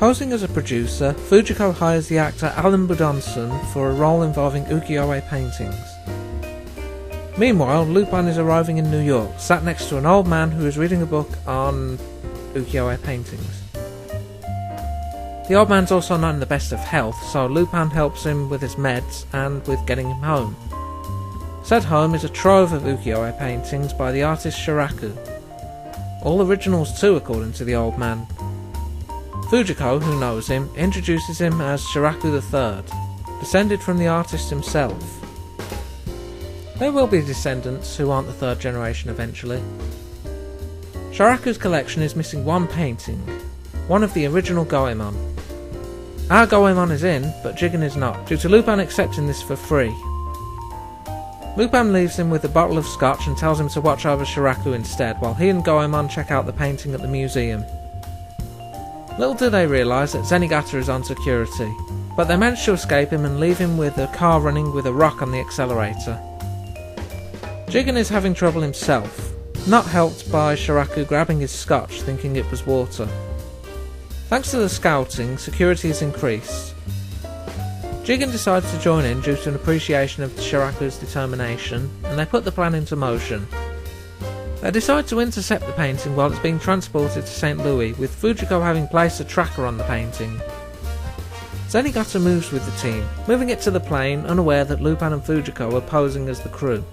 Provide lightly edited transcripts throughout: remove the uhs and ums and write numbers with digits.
Posing as a producer, Fujiko hires the actor Alan Budonson for a role involving ukiyo-e paintings. Meanwhile, Lupin is arriving in New York, sat next to an old man who is reading a book on ukiyo-e paintings. The old man's also not in the best of health, so Lupin helps him with his meds and with getting him home. Said home is a trove of ukiyo-e paintings by the artist Shiraku. All originals too, according to the old man. Fujiko, who knows him, introduces him as Shiraku III, descended from the artist himself. There will be descendants who aren't the third generation eventually. Shiraku's collection is missing one painting, one of the original Goemon. Our Goemon is in, but Jigen is not, due to Lupin accepting this for free. Lupin leaves him with a bottle of scotch and tells him to watch over Shiraku instead, while he and Goemon check out the painting at the museum. Little do they realise that Zenigata is on security, but they manage to escape him and leave him with a car running with a rock on the accelerator. Jigen is having trouble himself, not helped by Shiraku grabbing his scotch thinking it was water. Thanks to the scouting, security is increased. Jigen decides to join in due to an appreciation of Shiraku's determination, and they put the plan into motion. They decide to intercept the painting while it's being transported to St. Louis, with Fujiko having placed a tracker on the painting. Zenigata moves with the team, moving it to the plane, unaware that Lupin and Fujiko are posing as the crew.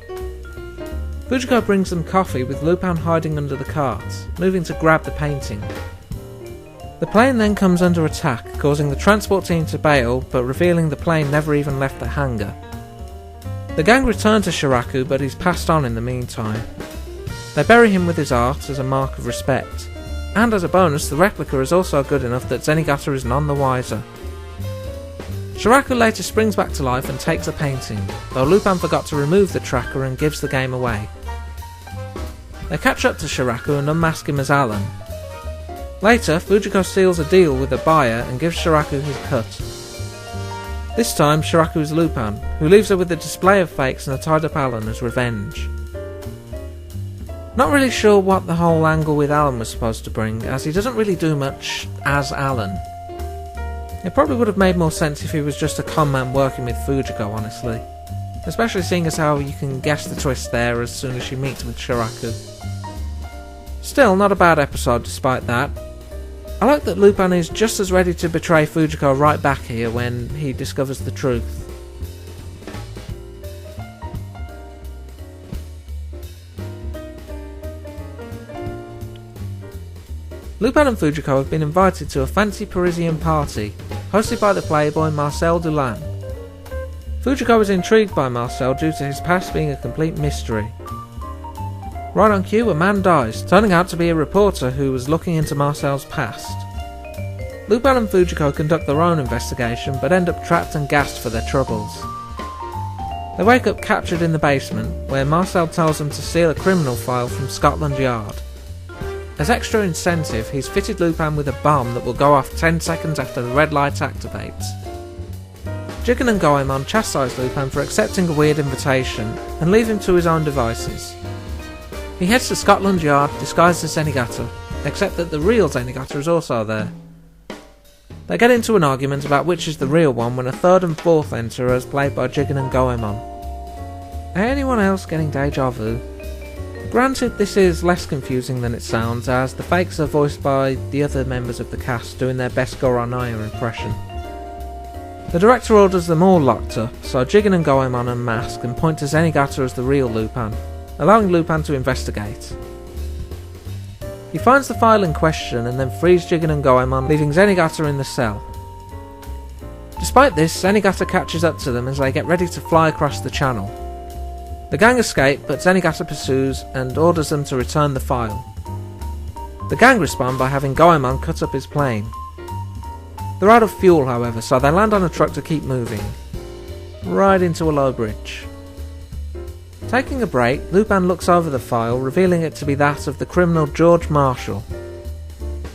Fujiko brings them coffee with Lupin hiding under the cart, moving to grab the painting. The plane then comes under attack, causing the transport team to bail, but revealing the plane never even left the hangar. The gang return to Shiraku, but he's passed on in the meantime. They bury him with his art as a mark of respect, and as a bonus the replica is also good enough that Zenigata is none the wiser. Shiraku later springs back to life and takes the painting, though Lupin forgot to remove the tracker and gives the game away. They catch up to Shiraku and unmask him as Alan. Later, Fujiko seals a deal with a buyer and gives Shiraku his cut. This time, Shiraku is Lupin, who leaves her with a display of fakes and a tied-up Alan as revenge. Not really sure what the whole angle with Alan was supposed to bring, as he doesn't really do much as Alan. It probably would have made more sense if he was just a con man working with Fujiko, honestly. Especially seeing as how you can guess the twist there as soon as she meets with Shiraku. Still, not a bad episode despite that. I like that Lupin is just as ready to betray Fujiko right back here when he discovers the truth. Lupin and Fujiko have been invited to a fancy Parisian party, hosted by the playboy Marcel Dulan. Fujiko is intrigued by Marcel due to his past being a complete mystery. Right on cue, a man dies, turning out to be a reporter who was looking into Marcel's past. Lupin and Fujiko conduct their own investigation, but end up trapped and gassed for their troubles. They wake up captured in the basement, where Marcel tells them to steal a criminal file from Scotland Yard. As extra incentive, he's fitted Lupin with a bomb that will go off 10 seconds after the red light activates. Jigen and Goemon chastise Lupin for accepting a weird invitation, and leave him to his own devices. He heads to Scotland Yard disguised as Zenigata, except that the real Zenigata is also there. They get into an argument about which is the real one when a third and fourth enter as played by Jigen and Goemon. Anyone else getting deja vu? Granted, this is less confusing than it sounds, as the fakes are voiced by the other members of the cast doing their best Goranaya impression. The director orders them all locked up, so Jigen and Goemon unmask and point to Zenigata as the real Lupin, allowing Lupin to investigate. He finds the file in question and then frees Jigen and Goemon, leaving Zenigata in the cell. Despite this, Zenigata catches up to them as they get ready to fly across the channel. The gang escape, but Zenigata pursues and orders them to return the file. The gang respond by having Goemon cut up his plane. They're out of fuel, however, so they land on a truck to keep moving, right into a low bridge. Taking a break, Lupin looks over the file, revealing it to be that of the criminal George Marshall.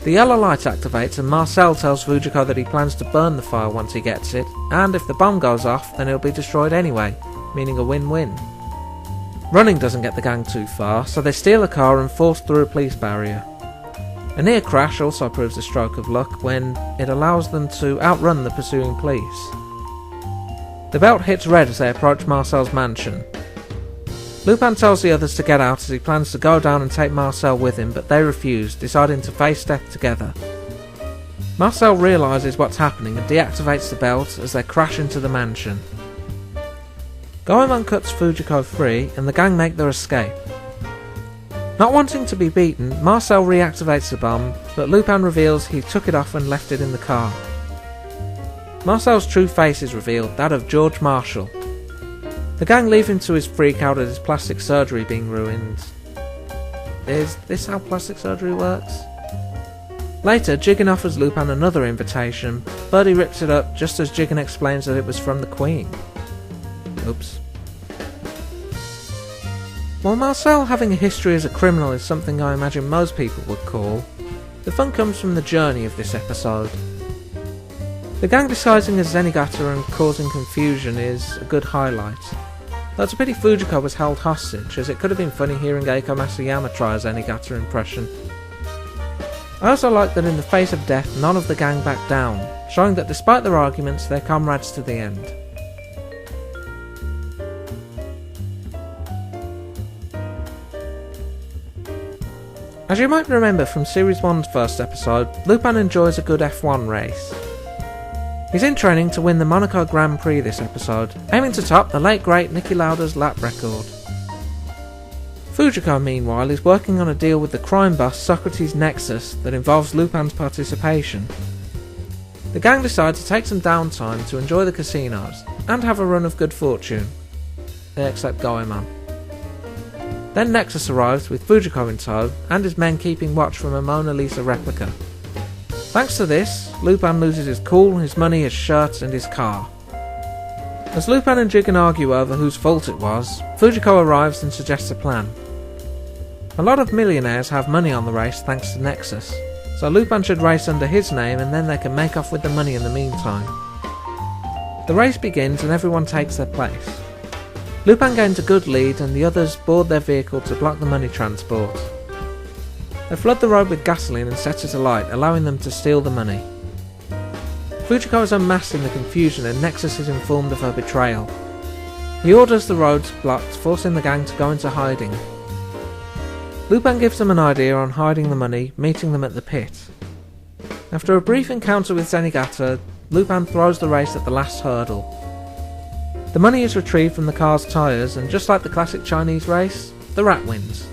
The yellow light activates and Marcel tells Fujiko that he plans to burn the file once he gets it, and if the bomb goes off, then it'll be destroyed anyway, meaning a win-win. Running doesn't get the gang too far, so they steal a car and force through a police barrier. A near crash also proves a stroke of luck when it allows them to outrun the pursuing police. The belt hits red as they approach Marcel's mansion. Lupin tells the others to get out as he plans to go down and take Marcel with him, but they refuse, deciding to face death together. Marcel realises what's happening and deactivates the belt as they crash into the mansion. Goemon cuts Fujiko free and the gang make their escape. Not wanting to be beaten, Marcel reactivates the bomb, but Lupin reveals he took it off and left it in the car. Marcel's true face is revealed, that of George Marshall. The gang leave him to his freak out at his plastic surgery being ruined. Is this how plastic surgery works? Later, Jigen offers Lupin another invitation, but he rips it up just as Jigen explains that it was from the Queen. Oops. While Marcel having a history as a criminal is something I imagine most people would call, the fun comes from the journey of this episode. The gang disguising as Zenigata and causing confusion is a good highlight. Though it's a pity Fujiko was held hostage, as it could have been funny hearing Eiko Masayama try a Zenigata impression. I also like that in the face of death none of the gang backed down, showing that despite their arguments they're comrades to the end. As you might remember from Series 1's first episode, Lupin enjoys a good F1 race. He's in training to win the Monaco Grand Prix this episode, aiming to top the late great Niki Lauda's lap record. Fujiko, meanwhile, is working on a deal with the crime boss Socrates Nexus that involves Lupin's participation. The gang decide to take some downtime to enjoy the casinos and have a run of good fortune. Except Goemon. Then Nexus arrives with Fujiko in tow and his men keeping watch from a Mona Lisa replica. Thanks to this, Lupin loses his cool, his money, his shirt and his car. As Lupin and Jigen argue over whose fault it was, Fujiko arrives and suggests a plan. A lot of millionaires have money on the race thanks to Nexus, so Lupin should race under his name and then they can make off with the money in the meantime. The race begins and everyone takes their place. Lupin gains a good lead and the others board their vehicle to block the money transport. They flood the road with gasoline and set it alight, allowing them to steal the money. Fujiko is unmasked in the confusion and Nexus is informed of her betrayal. He orders the roads blocked, forcing the gang to go into hiding. Lupin gives them an idea on hiding the money, meeting them at the pit. After a brief encounter with Zenigata, Lupin throws the race at the last hurdle. The money is retrieved from the car's tyres and just like the classic Chinese race, the rat wins.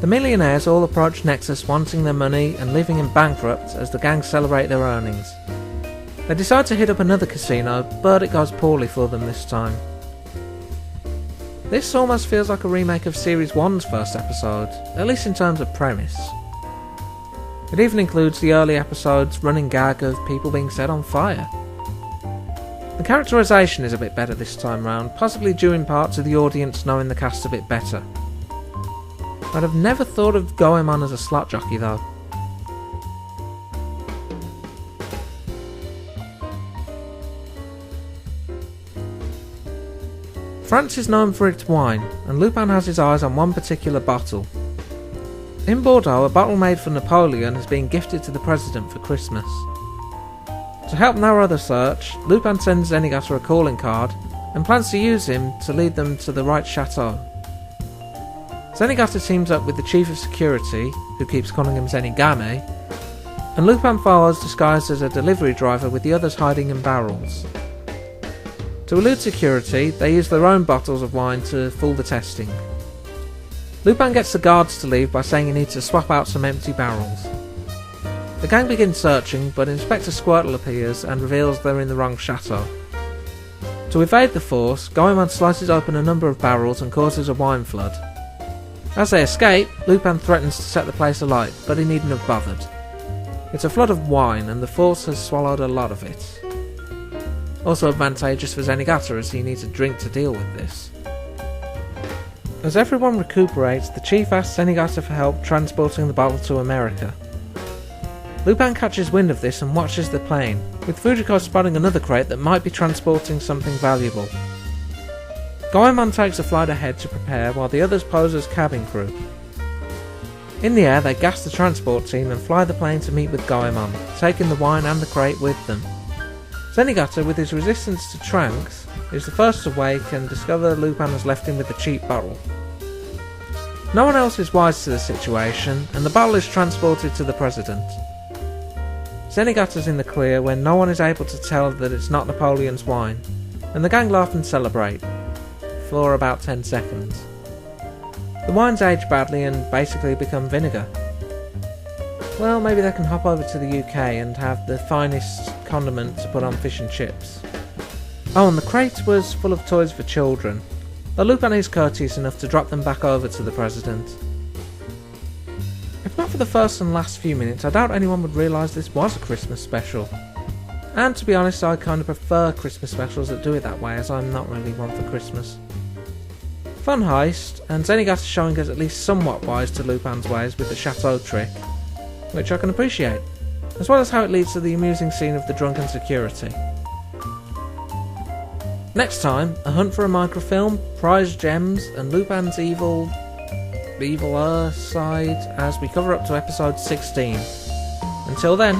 The millionaires all approach Nexus wanting their money and leaving him bankrupt as the gang celebrate their earnings. They decide to hit up another casino, but it goes poorly for them this time. This almost feels like a remake of Series 1's first episode, at least in terms of premise. It even includes the early episode's running gag of people being set on fire. The characterisation is a bit better this time round, possibly due in part to the audience knowing the cast a bit better. I'd have never thought of Goemon as a slot jockey though. France is known for its wine, and Lupin has his eyes on one particular bottle. In Bordeaux, a bottle made for Napoleon has been gifted to the president for Christmas. To help narrow the search, Lupin sends Zenigata a calling card and plans to use him to lead them to the right chateau. Zenigata teams up with the chief of security, who keeps calling him Zenigame, and Lupin follows disguised as a delivery driver with the others hiding in barrels. To elude security, they use their own bottles of wine to fool the testing. Lupin gets the guards to leave by saying he needs to swap out some empty barrels. The gang begins searching, but Inspector Squirtle appears and reveals they're in the wrong chateau. To evade the force, Goemon slices open a number of barrels and causes a wine flood. As they escape, Lupin threatens to set the place alight, but he needn't have bothered. It's a flood of wine, and the force has swallowed a lot of it. Also advantageous for Zenigata, as he needs a drink to deal with this. As everyone recuperates, the chief asks Zenigata for help transporting the bottle to America. Lupin catches wind of this and watches the plane, with Fujiko spotting another crate that might be transporting something valuable. Goemon takes a flight ahead to prepare while the others pose as cabin crew. In the air, they gas the transport team and fly the plane to meet with Goemon, taking the wine and the crate with them. Zenigata, with his resistance to tranks, is the first to wake and discover Lupin has left him with the cheap bottle. No one else is wise to the situation, and the bottle is transported to the president. Zenigata's in the clear when no one is able to tell that it's not Napoleon's wine, and the gang laugh and celebrate, for about 10 seconds. The wines age badly and basically become vinegar. Well, maybe they can hop over to the UK and have the finest condiment to put on fish and chips. Oh, and the crate was full of toys for children, though Lupin is courteous enough to drop them back over to the president. If not for the first and last few minutes, I doubt anyone would realise this was a Christmas special. And to be honest, I kind of prefer Christmas specials that do it that way, as I'm not really one for Christmas. Fun heist, and Zenigata showing us at least somewhat wise to Lupin's ways with the chateau trick, which I can appreciate, as well as how it leads to the amusing scene of the drunken security. Next time, a hunt for a microfilm, prize gems, and Lupin's eviler side as we cover up to episode 16. Until then,